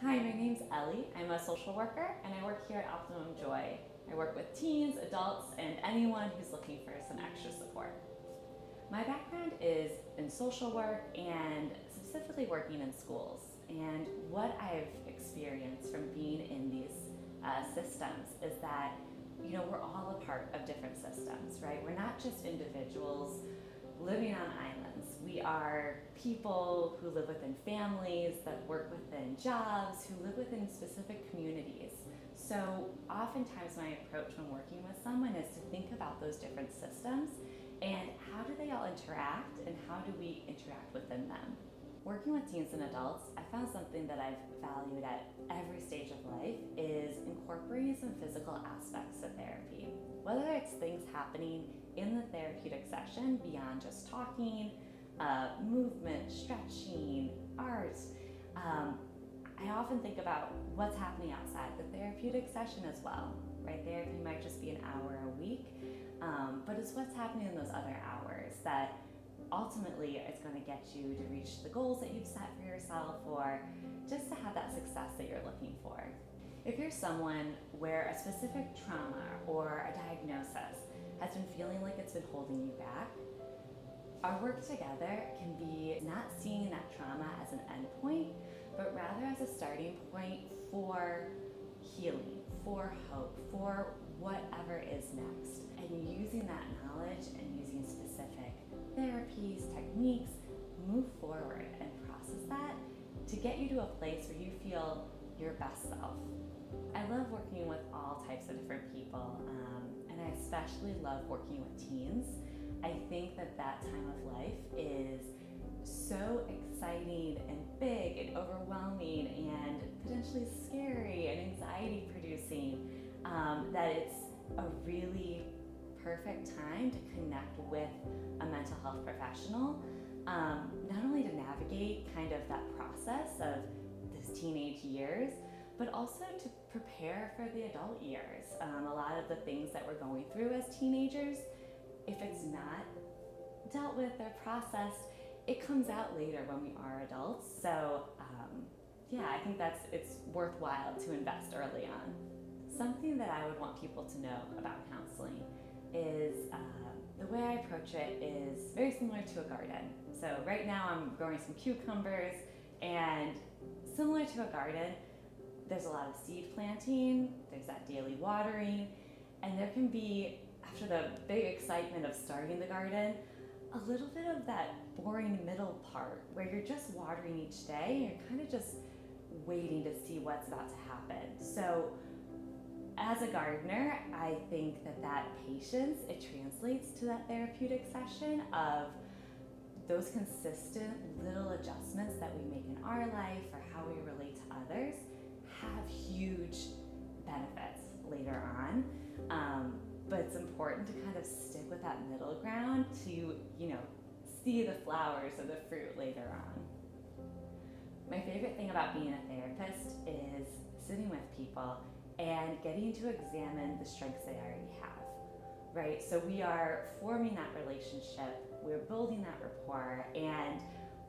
Hi, my name's Ellie. I'm a social worker and I work here at Optimum Joy. I work with teens, adults, and anyone who's looking for some extra support. My background is in social work and specifically working in schools. And what I've experienced from being in these systems is that, we're all a part of different systems, right? We're not just individuals living on islands. We are people who live within families, that work within jobs, who live within specific communities. So oftentimes my approach when working with someone is to think about those different systems and how do they all interact and how do we interact within them. Working with teens and adults, I found something that I've valued at every stage of life is incorporating some physical aspects of therapy. Whether it's things happening in the therapeutic session beyond just talking, movement, stretching, art. I often think about what's happening outside the therapeutic session as well, right? Therapy might just be an hour a week, but it's what's happening in those other hours that ultimately it's going to get you to reach the goals that you've set for yourself or just to have that success that you're looking for. If you're someone where a specific trauma or a diagnosis has been feeling like it's been holding you back, our work together can be not seeing that trauma as an endpoint, but rather as a starting point for healing, for hope, for whatever is next. And using that knowledge and using specific therapies, techniques, move forward and process that to get you to a place where you feel your best self. I love working with all types of different people, and I especially love working with teens. I think that time of life is so exciting and big and overwhelming and potentially scary and anxiety producing that it's a really perfect time to connect with a mental health professional, not only to navigate kind of that process of those teenage years, but also to prepare for the adult years. A lot of the things that we're going through as teenagers, if it's not dealt with or processed, it comes out later when we are adults. So I think it's worthwhile to invest early on. Something that I would want people to know about counseling is the way I approach it is very similar to a garden. So right now I'm growing some cucumbers, and similar to a garden, there's a lot of seed planting, there's that daily watering, and there can be, after the big excitement of starting the garden, a little bit of that boring middle part where you're just watering each day and you're kind of just waiting to see what's about to happen. So as a gardener, I think that patience, it translates to that therapeutic session of those consistent little adjustments that we make in our life or how we relate to others have huge benefits later on. But it's important to kind of stick with that middle ground to, see the flowers or the fruit later on. My favorite thing about being a therapist is sitting with people and getting to examine the strengths they already have, right? So we are forming that relationship, we're building that rapport, and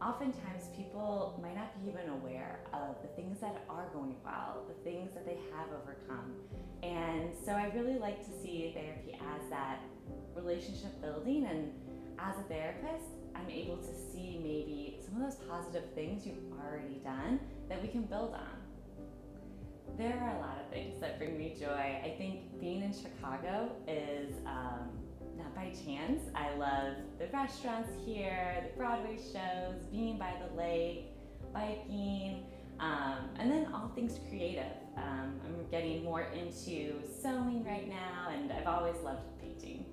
oftentimes people might not be even aware of the things that are going well, the things that they have overcome. And so I really like to see therapy as that relationship building, and as a therapist, I'm able to see maybe some of those positive things you've already done that we can build on. There are a lot of things that bring me joy. I think being in Chicago is not by chance. I love the restaurants here, the Broadway shows, being by the lake, biking, and then all things creative. I'm getting more into sewing right now, and I've always loved painting.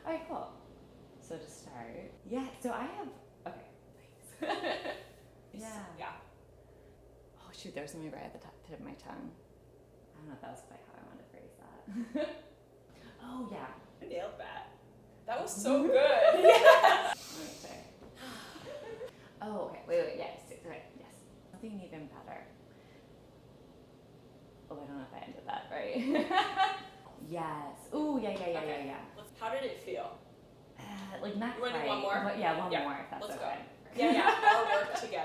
All right, cool. So to start, so I have, okay, thanks. Yeah. Oh shoot, there's something right at the tip of my tongue. I don't know if that was quite how I wanted to phrase that. Oh yeah. I nailed that. That was so good. Yeah. Okay. Oh, okay. Wait. Yes. Okay. Yes. Something even better. Oh, I don't know if I ended that right. Yes. Ooh, yeah. How did it feel? like not You wanna do quite. one more? But yeah, one Yeah. more if that's Let's okay. go. Yeah, yeah.